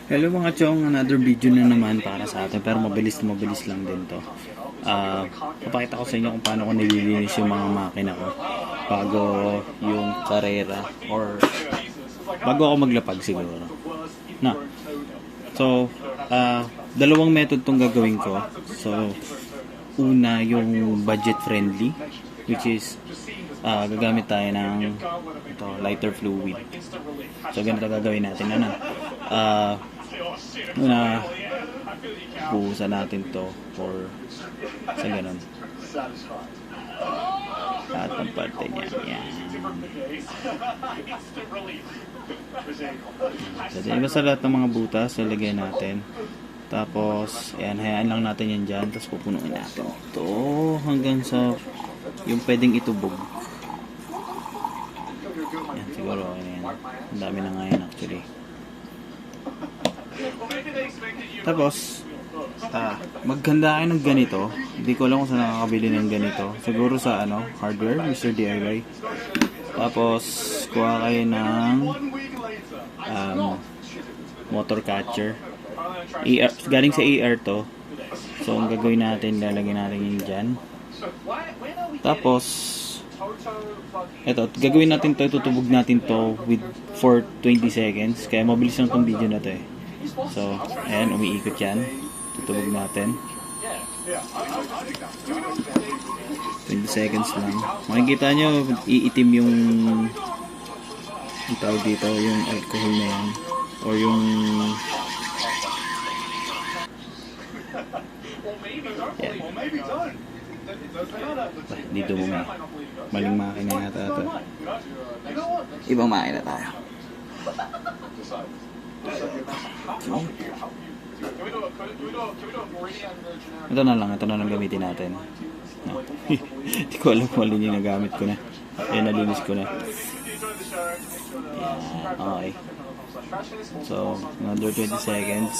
Hello mga chong, another video na naman para sa atin pero mabilis lang din to. Papakita ko sa inyo kung paano ko nililinis yung mga makina ko bago yung karera or bago ako maglapag siguro. Na. So, dalawang method tong gagawin ko. So, una yung budget friendly, which is gagamit tayo ng lighter fluid. So, ganito gagawin natin. Una, buhusan natin to for sa ganun. At ang parte niya. Yan. So, iba sa lahat ng mga butas, nilagay natin. Tapos, ayan, hayaan lang natin yan dyan. Tapos, pupunuin natin ito hanggang sa yung pwedeng itubog. Yan, siguro, ayan. Ang dami na nga yan actually. Tapos, maghanda kayo ng ganito. Hindi ko alam kung saan nakakabili ng ganito. Siguro sa hardware, Mr. DIY. Tapos, kuha kayo ng motor catcher. Galing sa ER to. So, ang gagawin natin, lalagyan natin yun dyan. Tapos, eto, gagawin natin to, tutubog natin to for 20 seconds. Kaya mabilis lang tong video na to eh. So, ayan, umiikot yan. Tutubog natin. 20 seconds lang. Makikita nyo, iitim yung tawag dito, yung alcohol na yan. Or yung yan. Dito mo may maling makina yata ito. Ibang makina tayo. Ito na lang gamitin natin. Hindi ko alam kung alin yung nagamit ko na. Ayan, nalinis ko na. Ayan, okay. So, another 20 seconds.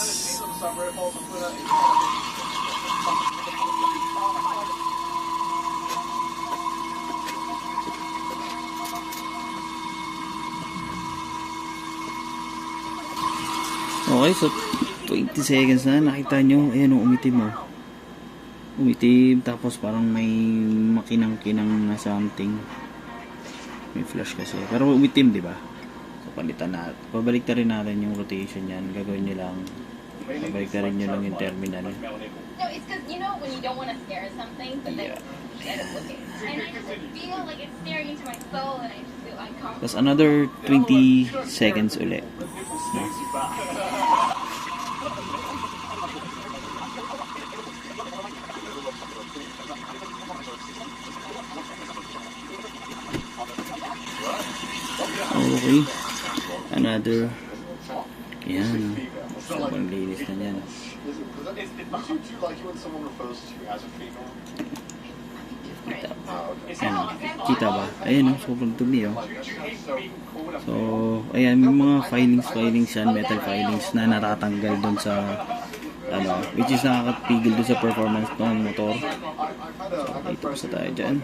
Okay, so 20 seconds na. Nakita nyo, ayan o, umitim o. Umitim, tapos parang may makinang-kinang na something. May flash kasi. Pero umitim, di ba? So, palitan natin. Pabalik rin natin yung rotation yan. Gagawin nyo lang. Pabalik rin nyo lang yung terminal. No, it's because, you know, when you don't want to stare at something, but then you end up looking. And I just feel like it's staring into my soul, and I just feel uncomfortable. Tapos another 20 seconds ulit. No? Okay. Another. Yan. Sobrang linis na yan. Kita ba? Ayan o, sobrang dumi o. So, ayan, may mga filings yan, metal filings na natatanggal dun sa which is nakakapigil dun sa performance ng motor. So, dito pa tayo dyan.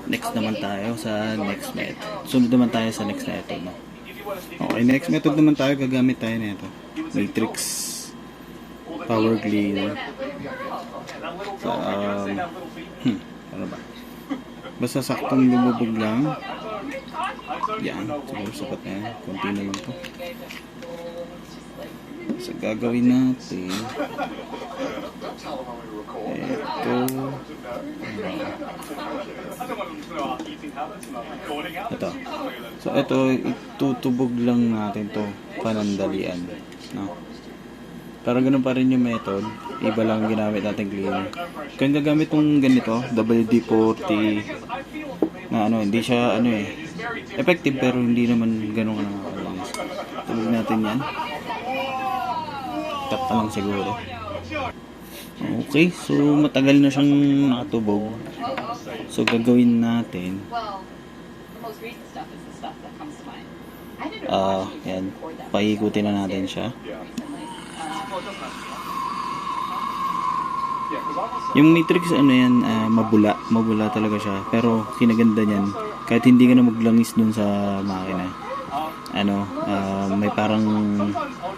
Next naman tayo sa next method. Sunod naman tayo sa next method. No? Okay, next method naman tayo. Gagamit tayo na ito. Matrix Power Cleaner. So, ano ba? Basta saktong lumubog lang. Yan. Siguro sapat na yan. Kunti na lang to. So, gagawin natin ito. So, ito, itutubog lang natin to panandalian. No? Pero ganun pa rin yung method. Iba lang ginamit natin cleaner. Kung gagamit tong ganito, WD-40 na hindi siya effective pero hindi naman ganun ka nakakalinis. Tubog natin yan. Tap lang siguro. Okay, so matagal na siyang nakatubog. So gagawin natin yan, paikutin na natin siya. Yung matrix mabula talaga siya, pero kinaganda niyan kahit hindi ka na maglangis dun sa makina. may parang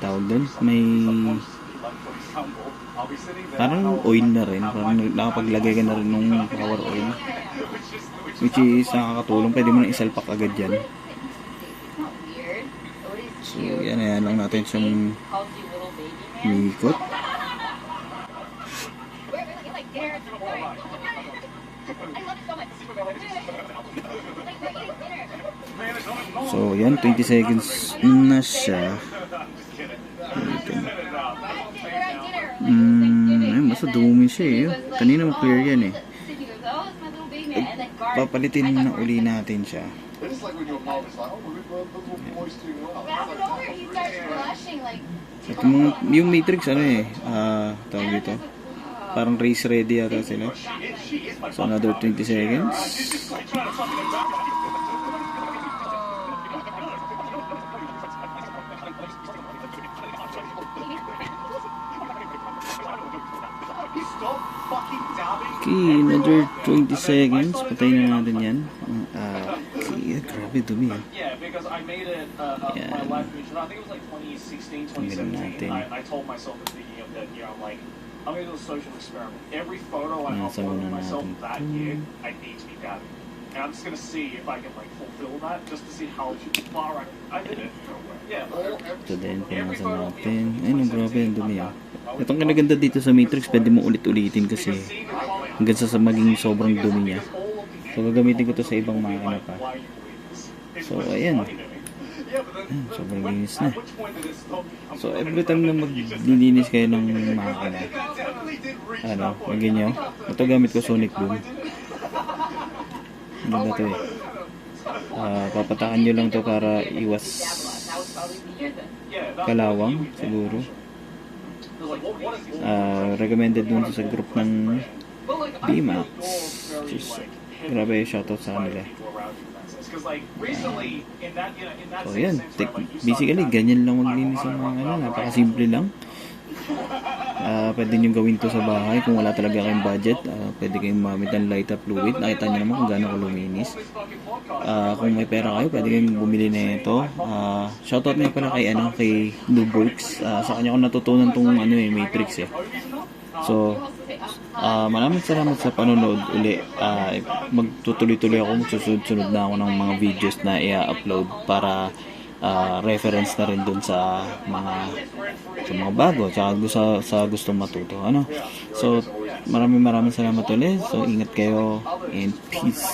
tawag doon, may parang oil na rin, parang nakapaglagay ka na rin ng power oil, which is nakakatulong, pwede mo na isalpak agad yan. Weird. So yan, ayan lang natin siyang Calls you little baby man. mikot. Where you like dinner? Sorry. I love it so much. Like we're eating dinner. So yan, 20 seconds na siya. Ayun, basta dumi siya eh. Kanina ma-clear yan eh. Papalitin na uli natin siya. It's like when your mom is like, oh, we're boys doing well. He starts blushing like. Ito yung Matrix tawag dito. Parang race ready yata sila. So another 20 seconds. Okay, another 20 seconds. Patayin na natin yan. Okay, grabe dumi ah. Yeah, because I made it Yeah. my life mission. I think it was like 2016, 2017. Natin. I told myself at the beginning of that year, I'm like, I'm going to do a social experiment. Every photo I Nasa upload of muna myself natin. that year, I need to be daddy. And I'm just going to see if I can like fulfill that, just to see how far I did it. Yeah. Ito din, pinasa natin. Ayun, grabe ang dumi ah. Itong kinaganda dito sa Matrix, pwede mo ulit-ulitin kasi hanggang sa maging sobrang dumi niya. So gagamitin ko to sa ibang makina pa. So ayan. Sobrang linis na. So every time na maglilinis kayo ng makina, lagyan nyo. Ito gamit ko Sonic Boom. Ano ba ito eh? Papatakan nyo lang to para iwas kalawang siguro. Recommended dun sa group ng BMAX. Grabe, shoutout sa kanila. So yan, basically ganyan lang maglinis ng mga napakasimple lang. Pwede nyo gawin to sa bahay kung wala talaga kayong budget. Pwede kayong mamit ng light up fluid. Nakita nyo naman kung gaano kaluminis. Kung may pera kayo, pwede kayong bumili na ito. Shoutout na pala kay Nuberks. Sa kanya ko natutunan tong Matrix eh. So maraming salamat sa panonood uli. Magtutuloy-tuloy ako, magsusunod na ako ng mga videos na i-upload para reference na rin dun sa mga bago tsaka sa gustong matuto. So maraming salamat ulit. So ingat kayo and peace.